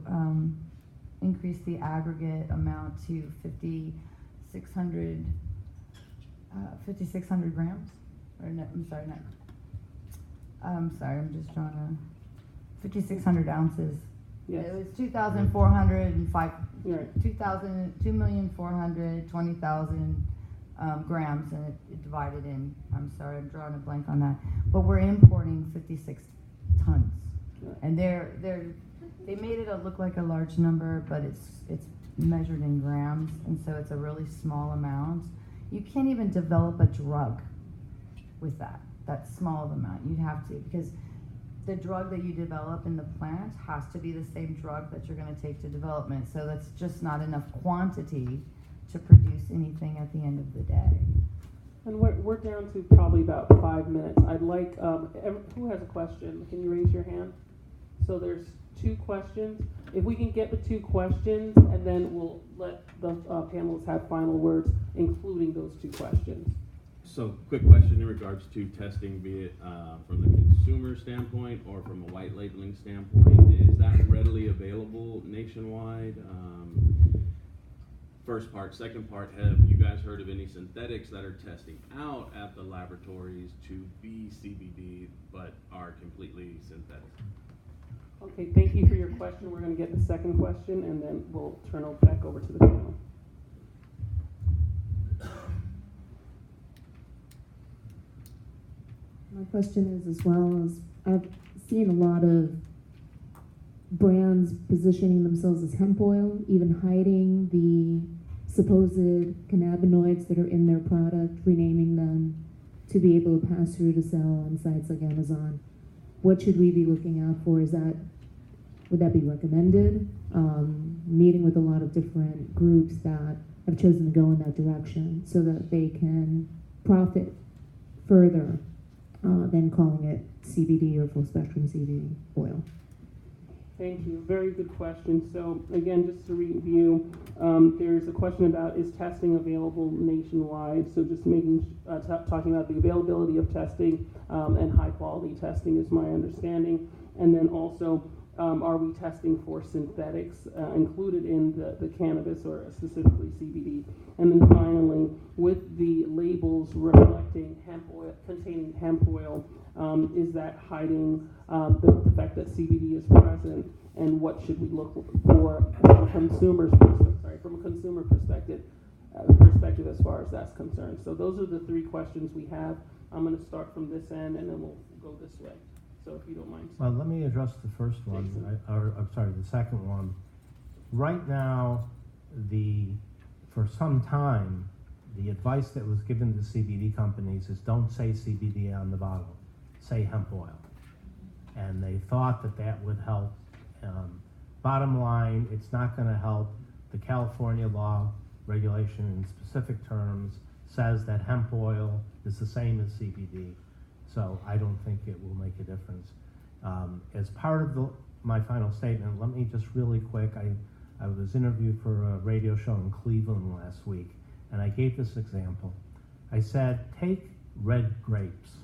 increase the aggregate amount to 5,600 grams. Or no, I'm sorry, I'm just drawing a 5,600 ounces. Yes. It was 2,405, Right. 2,420,000 grams, and it divided in. I'm sorry, I'm drawing a blank on that. But we're importing 56 tons, Right. and they made it look like a large number, but it's measured in grams, and so it's a really small amount. You can't even develop a drug with that small of amount. You'd have to, because the drug that you develop in the plant has to be the same drug that you're going to take to development. So that's just not enough quantity to produce anything at the end of the day. And we're down to probably about 5 minutes. I'd like, who has a question? Can you raise your hand? So there's 2 questions. If we can get the 2 questions, and then we'll let the panelists have final words, including those 2 questions. So, quick question in regards to testing, be it from the consumer standpoint or from a white labeling standpoint. Is that readily available nationwide? First part. Second part, have you guys heard of any synthetics that are testing out at the laboratories to be CBD but are completely synthetic? Okay, thank you for your question. We're going to get the second question, and then we'll turn it back over to the panel. My question is, as well as I've seen a lot of brands positioning themselves as hemp oil, even hiding the supposed cannabinoids that are in their product, renaming them to be able to pass through to sell on sites like Amazon. What should we be looking out for? Would that be recommended? Meeting with a lot of different groups that have chosen to go in that direction so that they can profit further than calling it CBD or full spectrum CBD oil. Thank you. Very good question. So again, just to review, there's a question about, is testing available nationwide? So just talking about the availability of testing and high quality testing is my understanding. And then also, are we testing for synthetics included in the cannabis, or specifically CBD? And then finally, with the labels reflecting hemp oil, containing hemp oil, is that hiding the fact that CBD is present? And what should we look for from a consumer perspective as far as that's concerned? So those are the 3 questions we have. I'm going to start from this end, and then we'll go this way. So if you don't mind. Well, let me address the first one, the second one. Right now, for some time, the advice that was given to CBD companies is don't say CBD on the bottle, say hemp oil. And they thought that would help. Bottom line, it's not going to help. The California law regulation in specific terms says that hemp oil is the same as CBD. So I don't think it will make a difference. As part of my final statement, let me just really quick, I was interviewed for a radio show in Cleveland last week, and I gave this example. I said, take red grapes.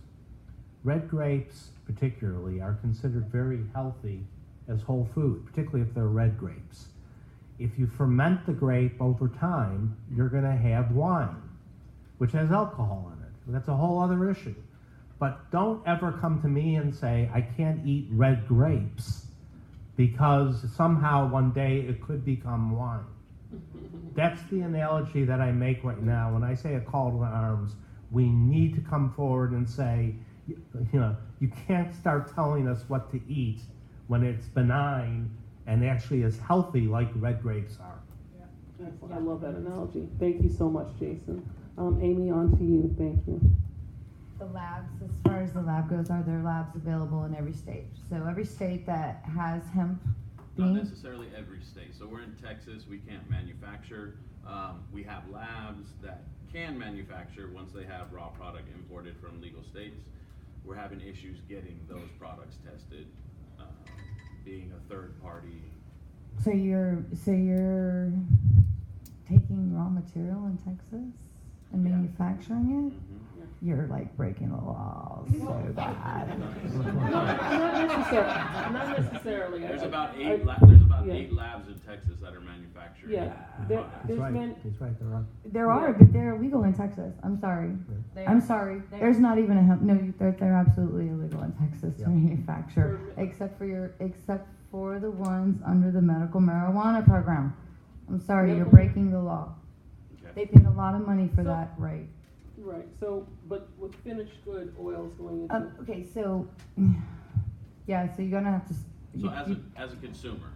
Red grapes, particularly, are considered very healthy as whole food, particularly if they're red grapes. If you ferment the grape over time, you're going to have wine, which has alcohol in it. That's a whole other issue. But don't ever come to me and say, I can't eat red grapes because somehow one day it could become wine. That's the analogy that I make right now. When I say a call to arms, we need to come forward and say, you can't start telling us what to eat when it's benign and actually is healthy like red grapes are. Excellent. I love that analogy. Thank you so much, Jason. Amy, on to you. Thank you. The labs, as far as the lab goes, are there labs available in every state? So every state that has hemp Not being, necessarily every state. So we're in Texas, we can't manufacture. We have labs that can manufacture once they have raw product imported from legal states. We're having issues getting those products tested, being a third party. so you're taking raw material in Texas and Yeah. manufacturing it? Mhm. You're like breaking the law so bad. Not necessarily. There's I- about I- eight yeah. labs in Texas that are manufacturing. Yeah, there, He's there's right, been, he's right, there are. There are, but they're illegal in Texas. I'm sorry. They I'm are- sorry. they There's are- not even a hemp. No, they're absolutely illegal in Texas to Yep. manufacture, For- except for the ones under the medical marijuana program. I'm sorry, you're Medical- breaking the law. Okay. They paid a lot of money for So- that, right? right, so, but with finished good oils going into, Okay, so yeah, so you're gonna have to. So as a consumer,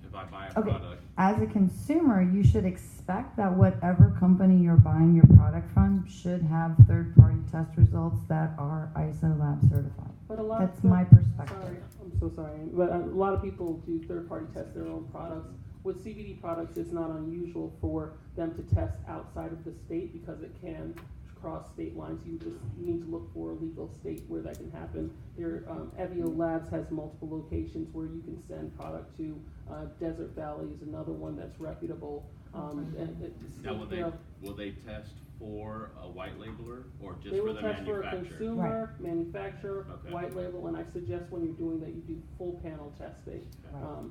if I buy a Okay. product, As a consumer, you should expect that whatever company you're buying your product from should have third-party test results that are ISO lab certified. but a lot. That's my perspective. Sorry, I'm so sorry, but a lot of people do third-party test their own products. With CBD products, it's not unusual for them to test outside of the state because it can cross state lines. You need to look for a legal state where that can happen. Evio Labs has multiple locations where you can send product to. Desert Valley is another one that's reputable. now will they test for a white labeler or just They for will the test for a manufacturer? consumer, manufacturer, Okay. white label, and I suggest when you're doing that, you do full panel testing,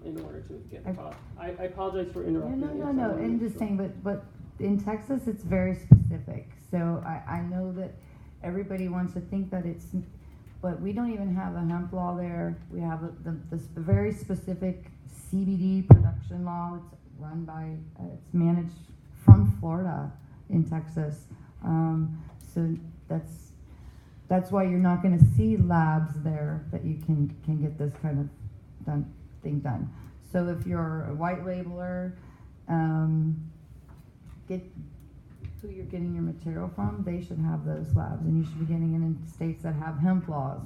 in order to get the Okay. product. I apologize for No, interrupting you. no, so no, I no, wanna I'm make just sure. saying, but in Texas, it's very specific. So I know that everybody wants to think that it's, but we don't even have a hemp law there. We have the very specific CBD production law. It's run by, it's managed from Florida in Texas. So that's why you're not gonna see labs there that you can get this kind of thing done. So if you're a white labeler, get who you're getting your material from. They should have those labs, and you should be getting it in states that have hemp laws.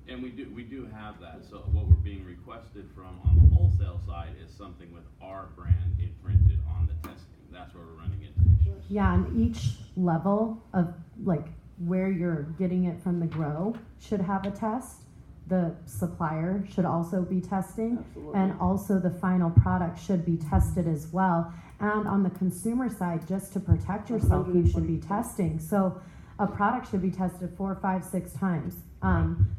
And we do have that. So what we're being requested from on the wholesale side is something with our brand imprinted on the testing. That's where we're running into issues. Yeah, and each level of like where you're getting it from the grow should have a test. The supplier should also be testing, Absolutely. and also the final product should be tested as well. And on the consumer side, just to protect yourself, you should be 120%. testing. So a product should be tested 4, 5, 6 times.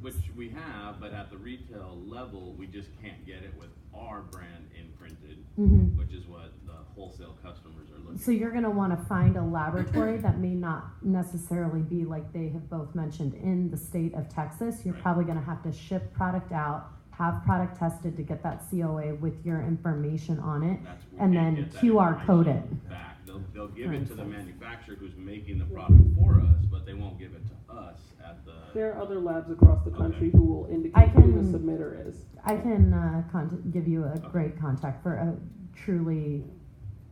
Which we have, but at the retail level, we just can't get it with our brand imprinted, Mhm. which is what the wholesale customers are looking So you're going to want to find a laboratory that may not necessarily be like they have both mentioned in the state of Texas. You're Right. probably going to have to ship product out, have product tested to get that COA with your information on it, That's we and can't then get that QR code it. information back. They'll give For it to the instance. manufacturer who's making the product for us, but they won't give it to us at the. There are other labs across the country who will I indicate who can- the submitter is. I can give you a great contact for a truly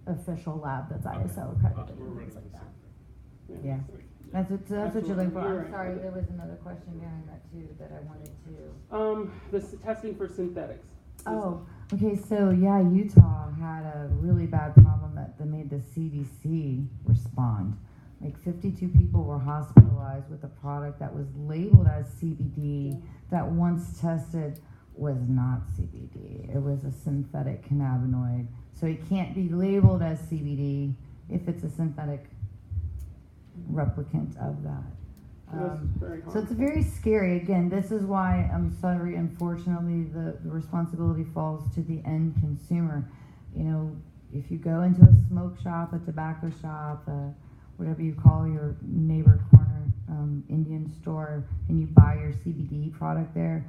official lab that's Okay. ISO accredited Okay. and things like that. Yeah. That's what you're looking for. You're I'm right. sorry, there was another question behind that too that I wanted to. This testing for synthetics. Oh, okay, so yeah, Utah had a really bad problem that made the CDC respond. Like 52 people were hospitalized with a product that was labeled as CBD that once tested was not CBD. It was a synthetic cannabinoid. So it can't be labeled as CBD if it's a synthetic replicant of that. That's very So it's very scary. Again, this is why I'm sorry, unfortunately, the responsibility falls to the end consumer. You know, if you go into a smoke shop, a tobacco shop, whatever you call your neighbor corner Indian store, and you buy your CBD product there,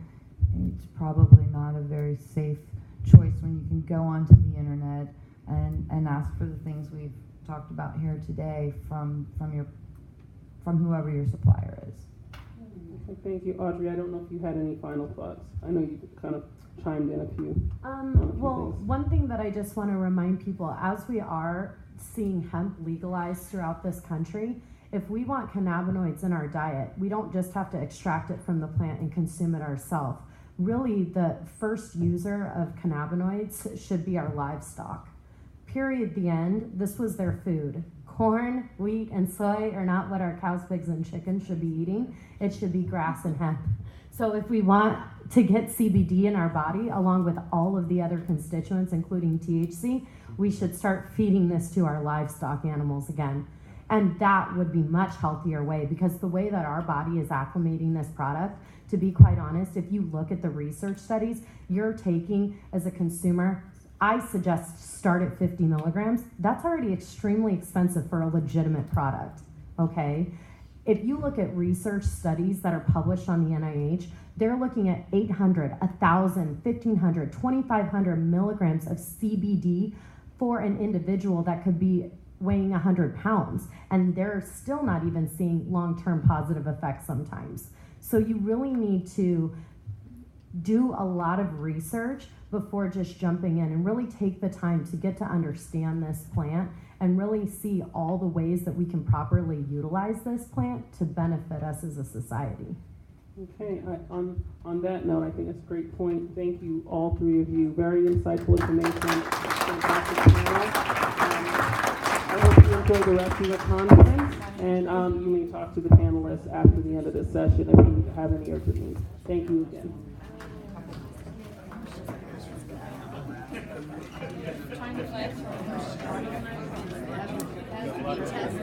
it's probably not a very safe choice when you can go onto the internet and ask for the things we've talked about here today from whoever your supplier is. Okay, thank you, Audrey. I don't know if you had any final thoughts. I know you kind of chimed in a few. Well, things. one thing that I just want to remind people, as we are seeing hemp legalized throughout this country, if we want cannabinoids in our diet, we don't just have to extract it from the plant and consume it ourselves. Really, the first user of cannabinoids should be our livestock. Period, the end. This was their food. Corn, wheat, and soy are not what our cows, pigs, and chickens should be eating. It should be grass and hemp. So if we want to get CBD in our body, along with all of the other constituents, including THC, we should start feeding this to our livestock animals again. And that would be much healthier way, because the way that our body is acclimating this product, to be quite honest, if you look at the research studies, you're taking as a consumer, I suggest start at 50 milligrams. That's already extremely expensive for a legitimate product, okay? If you look at research studies that are published on the NIH, they're looking at 800, 1,000, 1,500, 2,500 milligrams of CBD for an individual that could be weighing 100 pounds, and they're still not even seeing long-term positive effects sometimes. So you really need to do a lot of research before just jumping in, and really take the time to get to understand this plant and really see all the ways that we can properly utilize this plant to benefit us as a society. Okay, on that note, I think that's a great point. Thank you, all three of you. Very insightful information. Fantastic panel. I hope you enjoy the rest of the conference, and you may talk to the panelists after the end of this session if you have any urgent needs. Thank you again.